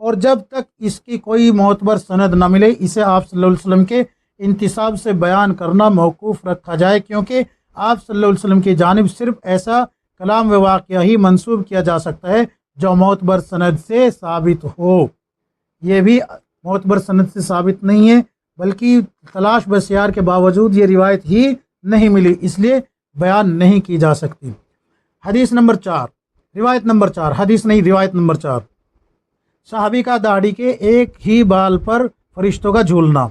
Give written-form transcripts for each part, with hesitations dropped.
اور جب تک اس کی کوئی معتبر سند نہ ملے اسے آپ صلی اللہ علیہ وسلم کے انتساب سے بیان کرنا موقوف رکھا جائے، کیونکہ آپ صلی اللہ علیہ وسلم کی جانب صرف ایسا کلام و واقعہ ہی منسوب کیا جا سکتا ہے جو معتبر سند سے ثابت ہو۔ یہ بھی معتبر سند سے ثابت نہیں ہے، بلکہ تلاش بسیار کے باوجود یہ روایت ہی نہیں ملی، اس لیے بیان نہیں کی جا سکتی۔ حدیث نمبر 4، روایت نمبر 4، حدیث نہیں، روایت نمبر 4، صحابی کا داڑھی کے ایک ہی بال پر فرشتوں کا جھولنا۔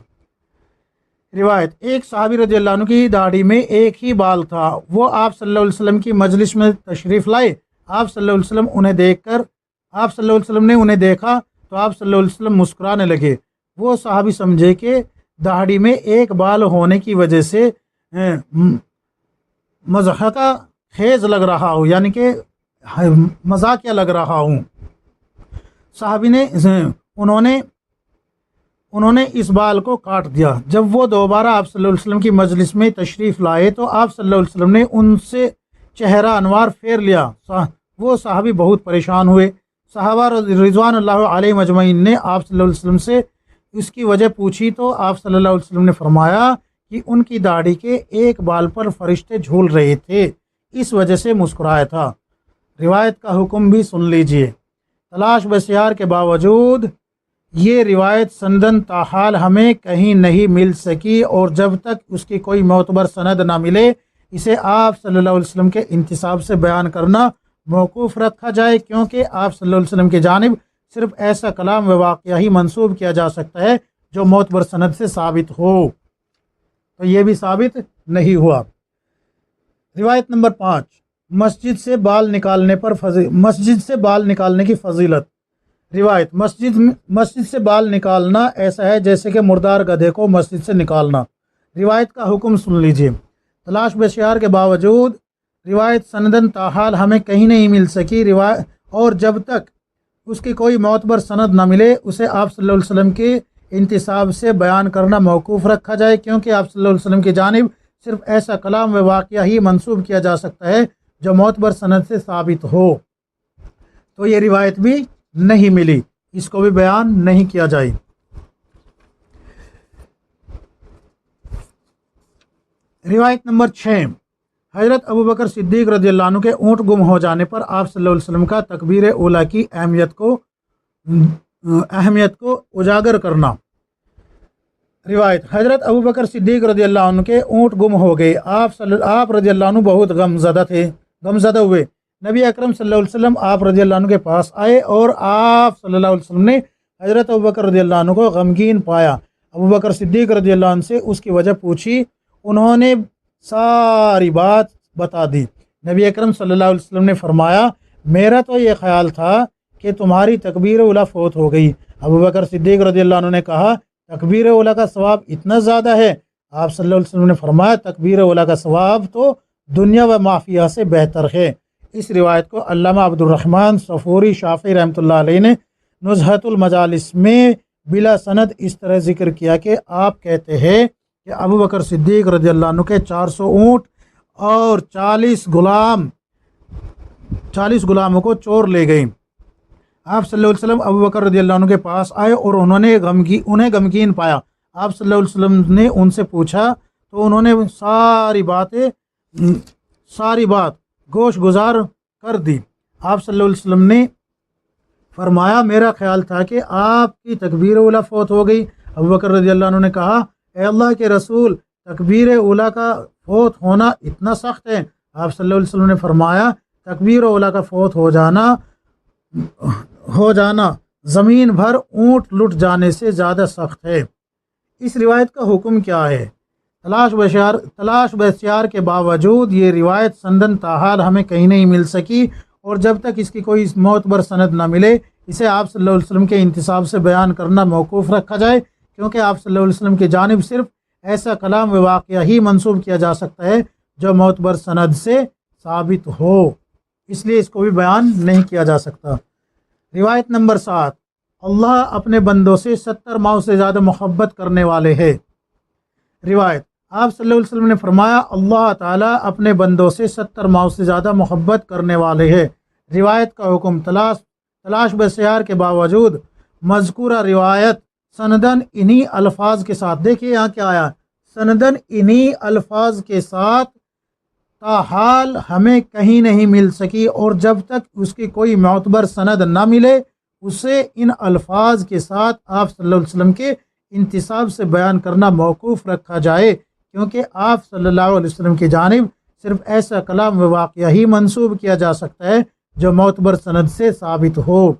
روایت، ایک صحابی رضی اللہ عنہ کی داڑھی میں ایک ہی بال تھا، وہ آپ صلی اللہ علیہ وسلم کی مجلس میں تشریف لائے۔ آپ صلی اللہ علیہ وسلم نے انہیں دیکھا تو آپ صلی اللہ علیہ وسلم مسکرانے لگے۔ وہ صحابی سمجھے کہ داڑھی میں ایک بال ہونے کی وجہ سے مضحکہ خیز لگ رہا ہو، یعنی کہ مذاقیہ لگ رہا ہوں۔ صحابی نے انہوں نے اس بال کو کاٹ دیا۔ جب وہ دوبارہ آپ صلی اللہ علیہ وسلم کی مجلس میں تشریف لائے تو آپ صلی اللہ علیہ وسلم نے ان سے چہرہ انوار پھیر لیا۔ وہ صحابی بہت پریشان ہوئے۔ صحابہ رضوان اللہ علیہ مجمعین نے آپ صلی اللہ علیہ وسلم سے اس کی وجہ پوچھی تو آپ صلی اللہ علیہ وسلم نے فرمایا کہ ان کی داڑھی کے ایک بال پر فرشتے جھول رہے تھے، اس وجہ سے مسکرایا تھا۔ روایت کا حکم بھی سن لیجئے۔ تلاش بسیار کے باوجود یہ روایت سندن تاحال ہمیں کہیں نہیں مل سکی، اور جب تک اس کی کوئی معتبر سند نہ ملے اسے آپ صلی اللہ علیہ وسلم کے انتساب سے بیان کرنا موقوف رکھا جائے، کیونکہ آپ صلی اللہ علیہ وسلم کی جانب صرف ایسا کلام و واقعہ ہی منسوب کیا جا سکتا ہے جو معتبر سند سے ثابت ہو، تو یہ بھی ثابت نہیں ہوا۔ روایت نمبر 5، مسجد سے بال نکالنے کی فضیلت۔ روایت، مسجد سے بال نکالنا ایسا ہے جیسے کہ مردار گدھے کو مسجد سے نکالنا۔ روایت کا حکم سن لیجئے۔ تلاش بسیار کے باوجود روایت سندن تاحال ہمیں کہیں نہیں مل سکی، اور جب تک اس کی کوئی معتبر سند نہ ملے اسے آپ صلی اللہ علیہ وسلم کے انتساب سے بیان کرنا موقوف رکھا جائے، کیونکہ آپ صلی اللہ علیہ وسلم کی جانب صرف ایسا کلام و واقعہ ہی منسوب کیا جا سکتا ہے جو معتبر سند سے ثابت ہو، تو یہ روایت بھی نہیں ملی، اس کو بھی بیان نہیں کیا جائے۔ روایت نمبر 6، حضرت ابوبکر صدیق رضی اللہ عنہ کے اونٹ گم ہو جانے پر آپ صلی اللہ علیہ وسلم کا تکبیر اولیٰ کی اہمیت کو اجاگر کرنا۔ روایت، حضرت ابوبکر صدیق رضی اللہ عنہ کے اونٹ گم ہو گئے، آپ رضی اللہ عنہ بہت غمزدہ ہوئے۔ نبی اکرم صلی اللہ علیہ وسلم آپ رضی اللہ عنہ کے پاس آئے اور آپ صلی اللہ علیہ وسلم نے حضرت ابوبکر رضی اللہ عنہ کو غمگین پایا۔ ابوبکر صدیق رضی اللہ عنہ سے اس کی وجہ پوچھی، انہوں نے ساری بات بتا دی۔ نبی اکرم صلی اللہ علیہ وسلم نے فرمایا، میرا تو یہ خیال تھا کہ تمہاری تکبیر اولیٰ فوت ہو گئی۔ ابوبکر صدیق رضی اللہ عنہ نے کہا، تکبیر اولیٰ کا ثواب اتنا زیادہ ہے؟ آپ صلی اللہ علیہ وسلم نے فرمایا، تکبیر اولیٰ کا ثواب تو دنیا و ما فیہا سے بہتر ہے۔ اس روایت کو علامہ عبد الرحمن صفوری شافعی رحمۃ اللہ علیہ نے نزہۃ المجالس میں بلا سند اس طرح ذکر کیا کہ آپ کہتے ہیں کہ ابوبکر صدیق رضی اللہ عنہ کے 400 اونٹ اور 40 غلاموں کو چور لے گئے۔ آپ صلی اللہ علیہ وسلم ابوبکر رضی اللہ عنہ کے پاس آئے اور انہیں غمگین پایا۔ آپ صلی اللہ علیہ وسلم نے ان سے پوچھا تو انہوں نے ساری بات گوش گزار کر دی۔ آپ صلی اللہ علیہ وسلم نے فرمایا، میرا خیال تھا کہ آپ کی تکبیر اولیٰ فوت ہو گئی۔ ابوبکر رضی اللہ عنہ نے کہا، اے اللہ کے رسول، تکبیر اولیٰ کا فوت ہونا اتنا سخت ہے؟ آپ صلی اللہ علیہ وسلم نے فرمایا، تکبیر اولیٰ کا فوت ہو جانا زمین بھر اونٹ لٹ جانے سے زیادہ سخت ہے۔ اس روایت کا حکم کیا ہے؟ تلاش بسیار کے باوجود یہ روایت سندن تاحال ہمیں کہیں نہیں مل سکی، اور جب تک اس کی کوئی معتبر سند نہ ملے اسے آپ صلی اللہ علیہ وسلم کے انتساب سے بیان کرنا موقوف رکھا جائے، کیونکہ آپ صلی اللہ علیہ وسلم کی جانب صرف ایسا کلام و واقعہ ہی منسوب کیا جا سکتا ہے جو معتبر سند سے ثابت ہو، اس لیے اس کو بھی بیان نہیں کیا جا سکتا۔ روایت نمبر 7، اللہ اپنے بندوں سے 70 ماؤں سے زیادہ محبت کرنے والے ہیں۔ روایت، آپ صلی اللہ علیہ وسلم نے فرمایا، اللہ تعالیٰ اپنے بندوں سے 70 ماؤں سے زیادہ محبت کرنے والے ہیں۔ روایت کا حکم، تلاش بسیار کے باوجود مذکورہ روایت سندن انہی الفاظ کے ساتھ، دیکھیے یہاں کیا آیا، سندن انہی الفاظ کے ساتھ تاحال ہمیں کہیں نہیں مل سکی، اور جب تک اس کی کوئی معتبر سند نہ ملے اسے ان الفاظ کے ساتھ آپ صلی اللہ علیہ وسلم کے انتساب سے بیان کرنا موقوف رکھا جائے، کیونکہ آپ صلی اللہ علیہ وسلم کی جانب صرف ایسا کلام و واقعہ ہی منسوب کیا جا سکتا ہے جو معتبر سند سے ثابت ہو۔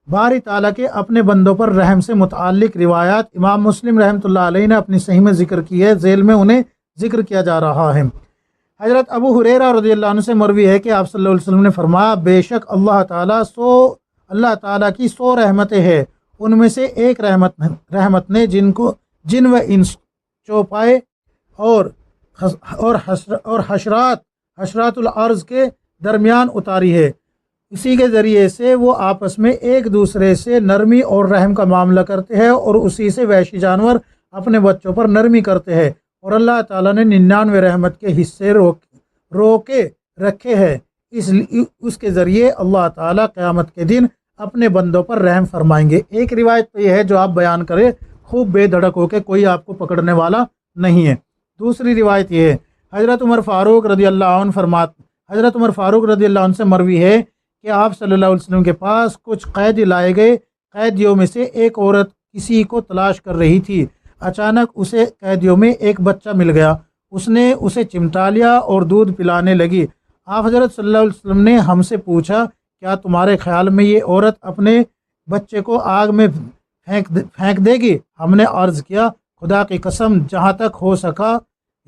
باری تعالیٰ کے اپنے بندوں پر رحم سے متعلق روایات امام مسلم رحمۃ اللہ علیہ نے اپنی صحیح میں ذکر کی ہے، ذیل میں انہیں ذکر کیا جا رہا ہے۔ حضرت ابو ہریرہ رضی اللہ عنہ سے مروی ہے کہ آپ صلی اللہ علیہ وسلم نے فرمایا، بے شک اللہ تعالیٰ کی 100 رحمتیں ہیں، ان میں سے ایک رحمت نے جن و انس چوپائے اور حشرات الارض کے درمیان اتاری ہے، اسی کے ذریعے سے وہ آپس میں ایک دوسرے سے نرمی اور رحم کا معاملہ کرتے ہیں، اور اسی سے وحشی جانور اپنے بچوں پر نرمی کرتے ہیں، اور اللہ تعالیٰ نے 99 رحمت کے حصے روکے رکھے ہیں، اس کے ذریعے اللہ تعالیٰ قیامت کے دن اپنے بندوں پر رحم فرمائیں گے۔ ایک روایت تو یہ ہے جو آپ بیان کریں خوب بے دھڑک ہو کے، کوئی آپ کو پکڑنے والا نہیں ہے۔ دوسری روایت یہ ہے، حضرت عمر فاروق رضی اللہ عنہ سے مروی ہے کہ آپ صلی اللہ علیہ وسلم کے پاس کچھ قیدی لائے گئے، قیدیوں میں سے ایک عورت کسی کو تلاش کر رہی تھی، اچانک اسے قیدیوں میں ایک بچہ مل گیا، اس نے اسے چمٹا لیا اور دودھ پلانے لگی۔ آپ حضرت صلی اللہ علیہ وسلم نے ہم سے پوچھا، کیا تمہارے خیال میں یہ عورت اپنے بچے کو آگ میں پھینک دے گی؟ ہم نے عرض کیا، خدا کی قسم جہاں تک ہو سکا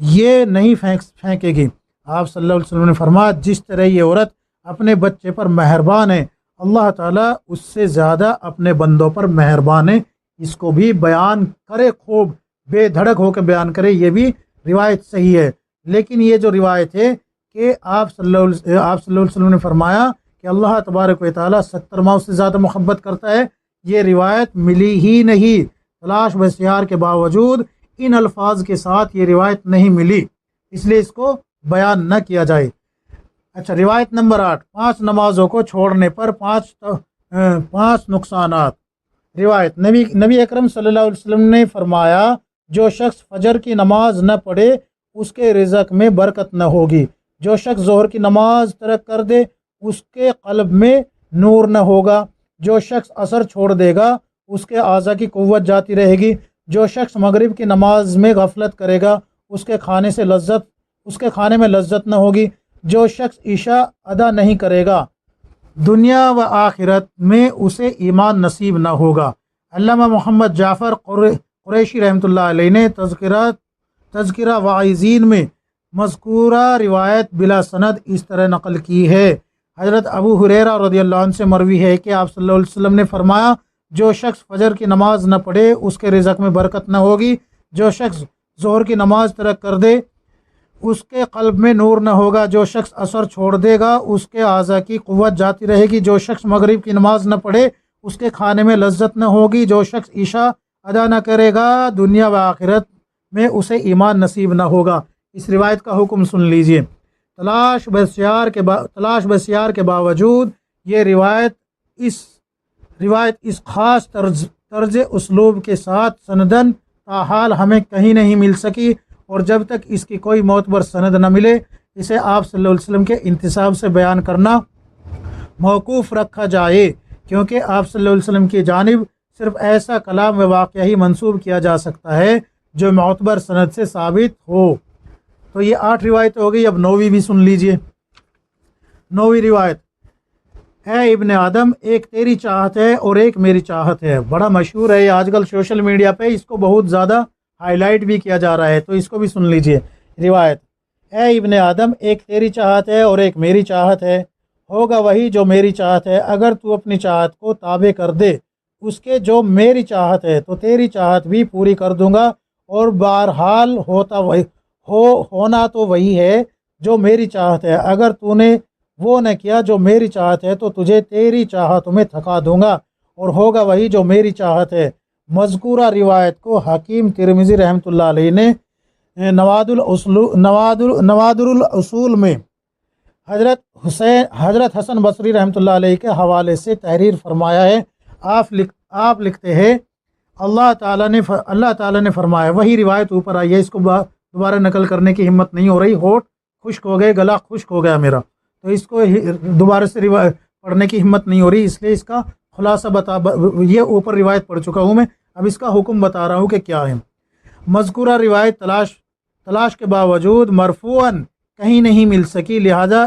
یہ نہیں پھینکے گی۔ آپ صلی اللہ علیہ وسلم نے فرمایا، جس طرح یہ عورت اپنے بچے پر مہربان ہے، اللہ تعالیٰ اس سے زیادہ اپنے بندوں پر مہربان ہے۔ اس کو بھی بیان کرے، خوب بے دھڑک ہو کے بیان کرے، یہ بھی روایت صحیح ہے۔ لیکن یہ جو روایت ہے کہ آپ صلی اللہ علیہ وسلم نے فرمایا کہ اللہ تبارک و تعالیٰ 70 ماؤں سے زیادہ محبت کرتا ہے، یہ روایت ملی ہی نہیں، تلاش بسیار کے باوجود ان الفاظ کے ساتھ یہ روایت نہیں ملی، اس لیے اس کو بیان نہ کیا جائے۔ اچھا، روایت نمبر 8، 5 نمازوں کو چھوڑنے پر 5 نقصانات۔ روایت نبی اکرم صلی اللہ علیہ وسلم نے فرمایا، جو شخص فجر کی نماز نہ پڑھے اس کے رزق میں برکت نہ ہوگی، جو شخص ظہر کی نماز ترک کر دے اس کے قلب میں نور نہ ہوگا، جو شخص عصر چھوڑ دے گا اس کے اعضاء کی قوت جاتی رہے گی، جو شخص مغرب کی نماز میں غفلت کرے گا اس کے کھانے میں لذت نہ ہوگی، جو شخص عشاء ادا نہیں کرے گا دنیا و آخرت میں اسے ایمان نصیب نہ ہوگا۔ علامہ محمد جعفر قریشی رحمۃ اللہ علیہ نے تذکرہ واعظین میں مذکورہ روایت بلا سند اس طرح نقل کی ہے۔ حضرت ابو ہریرہ رضی اللہ عنہ سے مروی ہے کہ آپ صلی اللہ علیہ وسلم نے فرمایا، جو شخص فجر کی نماز نہ پڑھے اس کے رزق میں برکت نہ ہوگی، جو شخص ظہر کی نماز ترک کر دے اس کے قلب میں نور نہ ہوگا، جو شخص عصر چھوڑ دے گا اس کے اعضاء کی قوت جاتی رہے گی، جو شخص مغرب کی نماز نہ پڑھے اس کے کھانے میں لذت نہ ہوگی، جو شخص عشاء ادا نہ کرے گا دنیا و آخرت میں اسے ایمان نصیب نہ ہوگا۔ اس روایت کا حکم سن لیجئے۔ تلاش بسیار کے باوجود یہ روایت اس خاص طرز اسلوب کے ساتھ سندن تاحال ہمیں کہیں نہیں مل سکی، اور جب تک اس کی کوئی معتبر سند نہ ملے اسے آپ صلی اللہ علیہ وسلم کے انتساب سے بیان کرنا موقوف رکھا جائے، کیونکہ آپ صلی اللہ علیہ وسلم کی جانب صرف ایسا کلام و واقعہ ہی منسوب کیا جا سکتا ہے جو معتبر سند سے ثابت ہو۔ تو یہ 8 روایتیں ہو گئی، اب 9ویں بھی سن لیجئے۔ 9ویں روایت، اے ابن آدم، ایک تیری چاہت ہے اور ایک میری چاہت ہے۔ بڑا مشہور ہے یہ، آج کل سوشل میڈیا پہ اس کو بہت زیادہ ہائی لائٹ بھی کیا جا رہا ہے، تو اس کو بھی سن لیجئے۔ روایت، اے ابن آدم، ایک تیری چاہت ہے اور ایک میری چاہت ہے، ہوگا وہی جو میری چاہت ہے اگر تو اپنی چاہت کو تابع کر دے اس کے جو میری چاہت ہے تو تیری چاہت بھی پوری کر دوں گا، اور بہرحال ہونا تو وہی ہے جو میری چاہت ہے، اگر تو نے وہ نہ کیا جو میری چاہت ہے تو تجھے تیری چاہتوں میں تھکا دوں گا، اور ہوگا وہی جو میری چاہت ہے۔ مذکورہ روایت کو حکیم ترمذی رحمۃ اللہ علیہ نے نوادر الاصول میں حضرت حسن بصری رحمۃ اللہ علیہ کے حوالے سے تحریر فرمایا ہے۔ آپ لکھتے ہیں اللہ تعالیٰ نے فرمایا، وہی روایت اوپر آئی ہے، اس کو دوبارہ نقل کرنے کی ہمت نہیں ہو رہی، ہونٹ خشک ہو گئے، گلا خشک ہو گیا میرا، تو اس کو دوبارہ سے پڑھنے کی ہمت نہیں ہو رہی، اس لیے اس کا خلاصہ یہ اوپر روایت پڑھ چکا ہوں میں، اب اس کا حکم بتا رہا ہوں کہ کیا ہے۔ مذکورہ روایت تلاش کے باوجود مرفوعاً کہیں نہیں مل سکی، لہذا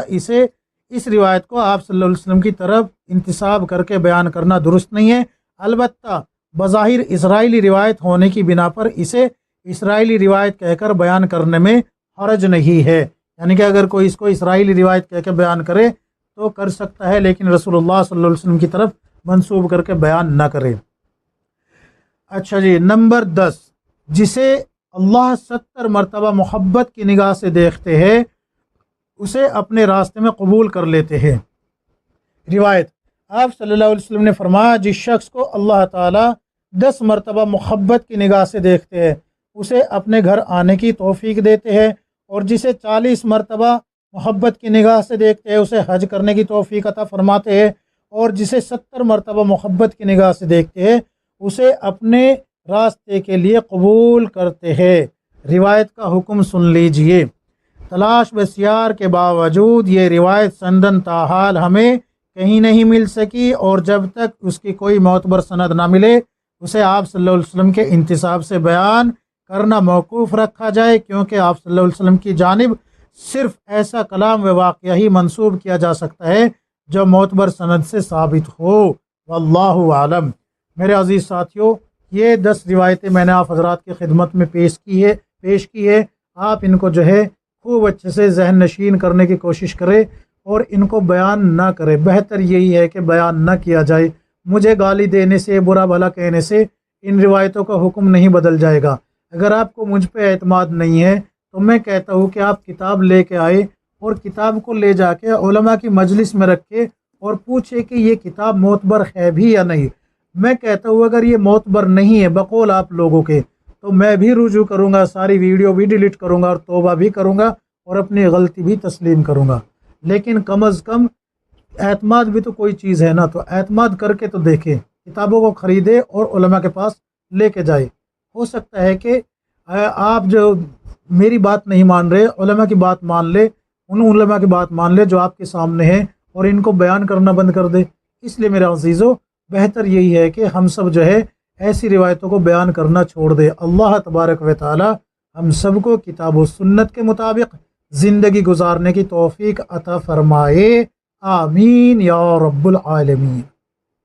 اس روایت کو آپ صلی اللہ علیہ وسلم کی طرف انتساب کر کے بیان کرنا درست نہیں ہے۔ البتہ بظاہر اسرائیلی روایت ہونے کی بنا پر اسے اسرائیلی روایت کہہ کر بیان کرنے میں حرج نہیں ہے، یعنی کہ اگر کوئی اس کو اسرائیلی روایت کہہ کے بیان کرے تو کر سکتا ہے، لیکن رسول اللہ صلی اللہ علیہ وسلم کی طرف منسوب کر کے بیان نہ کرے۔ اچھا جی، نمبر 10، جسے اللہ 70 مرتبہ محبت کی نگاہ سے دیکھتے ہیں اسے اپنے راستے میں قبول کر لیتے ہیں۔ روایت، آپ صلی اللہ علیہ وسلم نے فرمایا، جس شخص کو اللہ تعالیٰ 10 مرتبہ محبت کی نگاہ سے دیکھتے ہیں اسے اپنے گھر آنے کی توفیق دیتے ہیں، اور جسے 40 مرتبہ محبت کی نگاہ سے دیکھتے ہیں اسے حج کرنے کی توفیق عطا فرماتے ہیں، اور جسے 70 مرتبہ محبت کی نگاہ سے دیکھتے ہیں اسے اپنے راستے کے لیے قبول کرتے ہیں۔ روایت کا حکم سن لیجئے۔ تلاش بسیار کے باوجود یہ روایت سندن تاحال ہمیں کہیں نہیں مل سکی، اور جب تک اس کی کوئی معتبر سند نہ ملے اسے آپ صلی اللہ علیہ وسلم کے انتساب سے بیان کرنا موقوف رکھا جائے، کیونکہ آپ صلی اللہ علیہ وسلم کی جانب صرف ایسا کلام و واقعہ ہی منسوب کیا جا سکتا ہے جو معتبر سند سے ثابت ہو۔ واللہ عالم۔ میرے عزیز ساتھیوں، یہ 10 روایتیں میں نے آپ حضرات کی خدمت میں پیش کی ہے۔ آپ ان کو جو ہے خوب اچھے سے ذہن نشین کرنے کی کوشش کرے اور ان کو بیان نہ کرے۔ بہتر یہی ہے کہ بیان نہ کیا جائے۔ مجھے گالی دینے سے، برا بھلا کہنے سے ان روایتوں کا حکم نہیں بدل جائے گا۔ اگر آپ کو مجھ پہ اعتماد نہیں ہے تو میں کہتا ہوں کہ آپ کتاب لے کے آئے اور کتاب کو لے جا کے علماء کی مجلس میں رکھے اور پوچھے کہ یہ کتاب معتبر ہے بھی یا نہیں۔ میں کہتا ہوں اگر یہ معتبر نہیں ہے بقول آپ لوگوں کے تو میں بھی رجوع کروں گا، ساری ویڈیو بھی ڈیلیٹ کروں گا اور توبہ بھی کروں گا اور اپنی غلطی بھی تسلیم کروں گا، لیکن کم از کم اعتماد بھی تو کوئی چیز ہے نا، تو اعتماد کر کے تو دیکھیں، کتابوں کو خریدے اور علماء کے پاس لے کے جائے۔ ہو سکتا ہے کہ آپ جو میری بات نہیں مان رہے، علماء کی بات مان لے، ان علماء کی بات مان لے جو آپ کے سامنے ہیں اور ان کو بیان کرنا بند کر دے۔ اس لیے میرے عزیزو، بہتر یہی ہے کہ ہم سب جو ہے ایسی روایتوں کو بیان کرنا چھوڑ دے۔ اللہ تبارک و تعالی ہم سب کو کتاب و سنت کے مطابق زندگی گزارنے کی توفیق عطا فرمائے، آمین یا رب العالمین۔